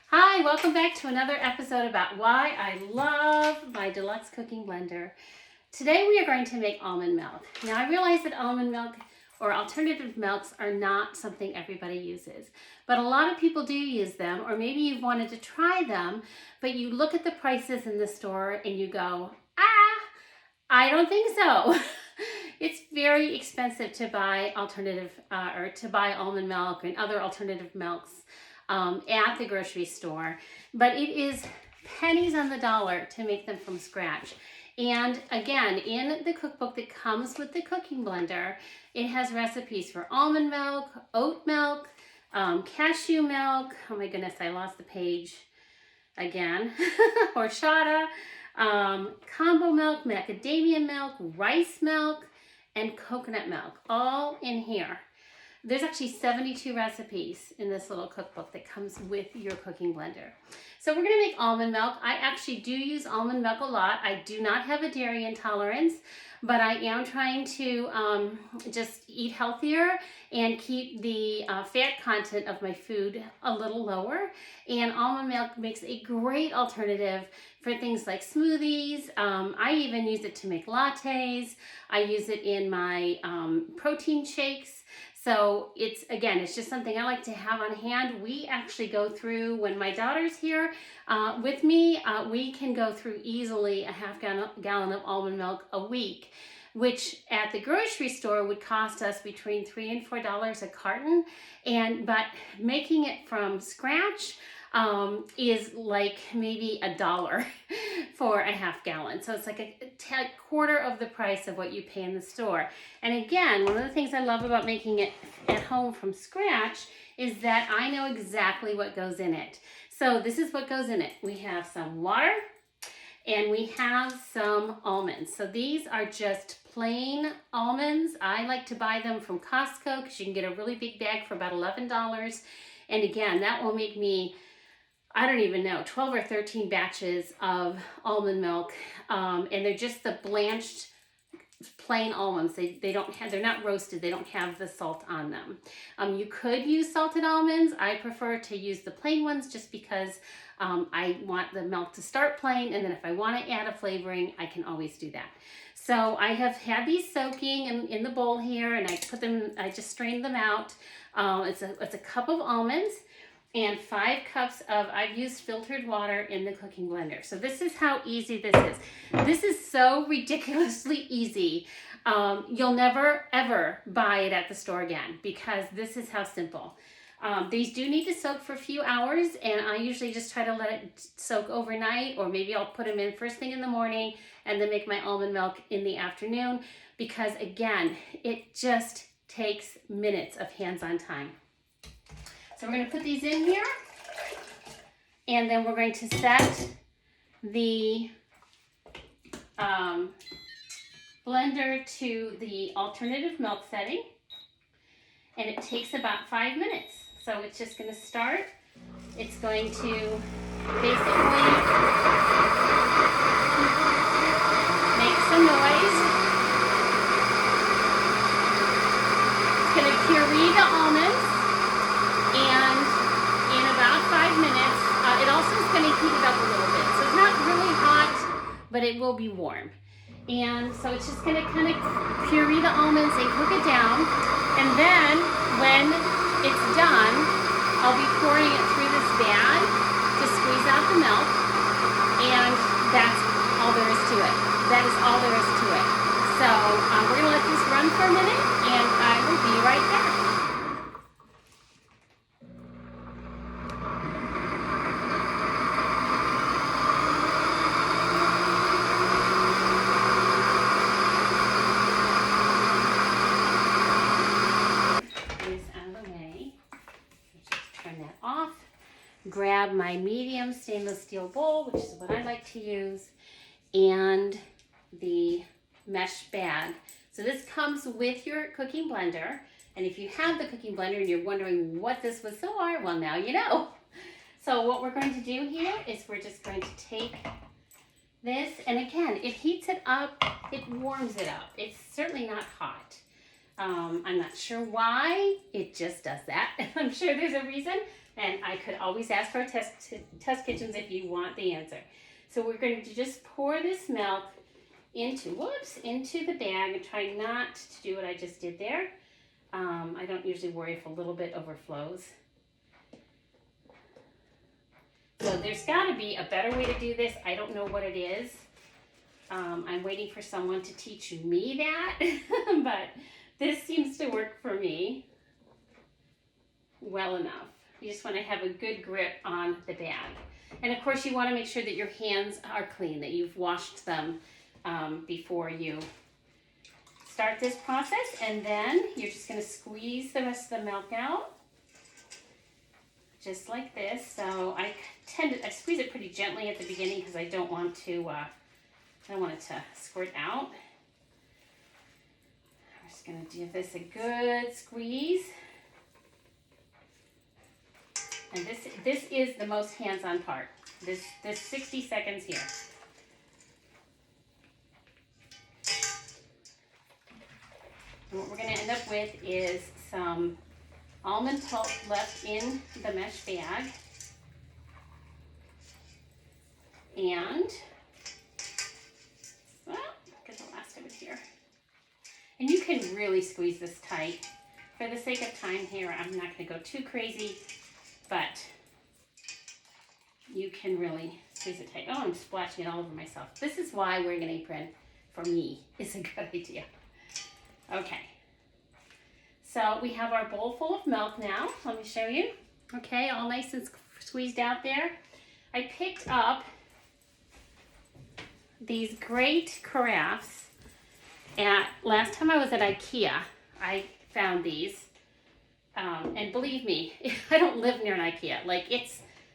Hi, welcome back to another episode about why I love my deluxe cooking blender. Today we are going to make almond milk. Now I realize that almond milk or alternative milks are not something everybody uses, but a lot of people do use them, or maybe you've wanted to try them, but you look at the prices in the store and you go, I don't think so. It's very expensive to buy alternative or to buy almond milk and other alternative milks at the grocery store, but it is pennies on the dollar to make them from scratch. And again, in the cookbook that comes with the cooking blender, it has recipes for almond milk, oat milk, cashew milk. Oh my goodness, I lost the page again. Horchata, combo milk, macadamia milk, rice milk, and coconut milk, all in here. There's actually 72 recipes in this little cookbook that comes with your cooking blender. So we're gonna make almond milk. I actually do use almond milk a lot. I do not have a dairy intolerance, but I am trying to just eat healthier and keep the fat content of my food a little lower. And almond milk makes a great alternative for things like smoothies. I even use it to make lattes. I use it in my protein shakes. So it's just something I like to have on hand. We actually go through, when my daughter's here with me, we can go through easily a half gallon of almond milk a week, which at the grocery store would cost us between $3 and $4 a carton. But making it from scratch is like maybe $1 for a half gallon. So it's like a quarter of the price of what you pay in the store. And again, one of the things I love about making it at home from scratch is that I know exactly what goes in it. So this is what goes in it. We have some water and we have some almonds. So these are just plain almonds. I like to buy them from Costco because you can get a really big bag for about $11. And again, that will make me, I don't even know, 12 or 13 batches of almond milk. And they're just the blanched plain almonds. They're not roasted. They don't have the salt on them. You could use salted almonds. I prefer to use the plain ones just because I want the milk to start plain. And then if I want to add a flavoring, I can always do that. So I have had these soaking in the bowl here, and I just strained them out. It's a cup of almonds and 5 cups of, I've used filtered water in the cooking blender. So this is how easy this is. This is so ridiculously easy. You'll never, ever buy it at the store again because this is how simple. These do need to soak for a few hours, and I usually just try to let it soak overnight, or maybe I'll put them in first thing in the morning and then make my almond milk in the afternoon, because again, it just takes minutes of hands-on time. So we're going to put these in here, and then we're going to set the blender to the alternative milk setting, and it takes about 5 minutes. So it's just going to start. It's going to basically make some noise. It's going to puree the almonds. And in about 5 minutes, it also is going to heat it up a little bit. So it's not really hot, but it will be warm. And so it's just going to kind of puree the almonds and cook it down. And then when it's done, I'll be pouring it through this bag to squeeze out the milk. And that's all there is to it. That is all there is to it. So we're going to let this run for a minute, and I will be right back. Grab my medium stainless steel bowl, which is what I like to use, and the mesh bag. So this comes with your cooking blender, and if you have the cooking blender and you're wondering what this was for, well, now you know. So what we're going to do here is we're just going to take this, and again, it heats it up, it warms it up. It's certainly not hot. I'm not sure why, it just does that. I'm sure there's a reason, And I could always ask our test kitchens if you want the answer. So we're going to just pour this milk into the bag and try not to do what I just did there. I don't usually worry if a little bit overflows. So there's got to be a better way to do this. I don't know what it is. I'm waiting for someone to teach me that, but this seems to work for me well enough. You just want to have a good grip on the bag. And of course you want to make sure that your hands are clean, that you've washed them before you start this process. And then you're just going to squeeze the rest of the milk out. Just like this. So I squeeze it pretty gently at the beginning because I don't want it to squirt out. I'm just going to give this a good squeeze. And this is the most hands-on part. This 60 seconds here. And what we're going to end up with is some almond pulp left in the mesh bag. And, well, get the last of it here. And you can really squeeze this tight. For the sake of time here, I'm not going to go too crazy, but you can really squeeze it tight. Oh, I'm splashing it all over myself. This is why wearing an apron, for me, is a good idea. Okay. So we have our bowl full of milk now. Let me show you. Okay, all nice and squeezed out there. I picked up these great carafes. Last time I was at IKEA, I found these. And believe me, I don't live near an IKEA. Like,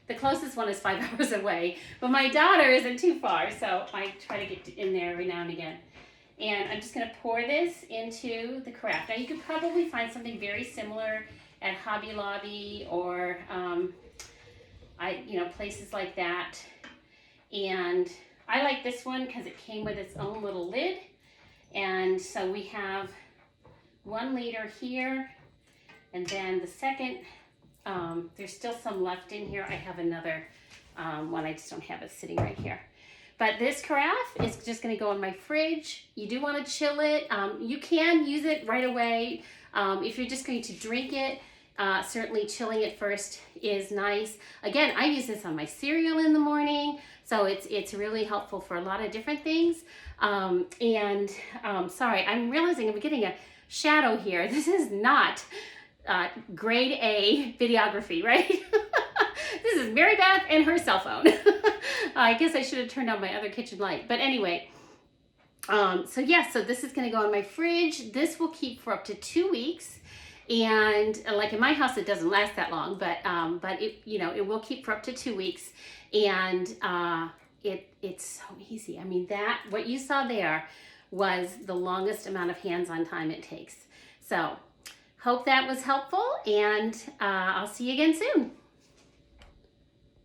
the closest one is 5 hours away. But my daughter isn't too far, so I try to get in there every now and again. And I'm just going to pour this into the carafe. Now you could probably find something very similar at Hobby Lobby or places like that. And I like this one because it came with its own little lid. And so we have 1 liter here. And then the second, there's still some left in here. I have another one. I just don't have it sitting right here. But this carafe is just going to go in my fridge. You do want to chill it. You can use it right away. If you're just going to drink it, certainly chilling it first is nice. Again, I use this on my cereal in the morning, so it's really helpful for a lot of different things. Sorry, I'm realizing I'm getting a shadow here. This is not grade A videography, right? This is Mary Beth and her cell phone. I guess I should have turned on my other kitchen light. But anyway, so this is going to go in my fridge. This will keep for up to 2 weeks. And like in my house, it doesn't last that long, but it will keep for up to 2 weeks. And it's so easy. I mean, what you saw there was the longest amount of hands-on time it takes. So hope that was helpful, and I'll see you again soon.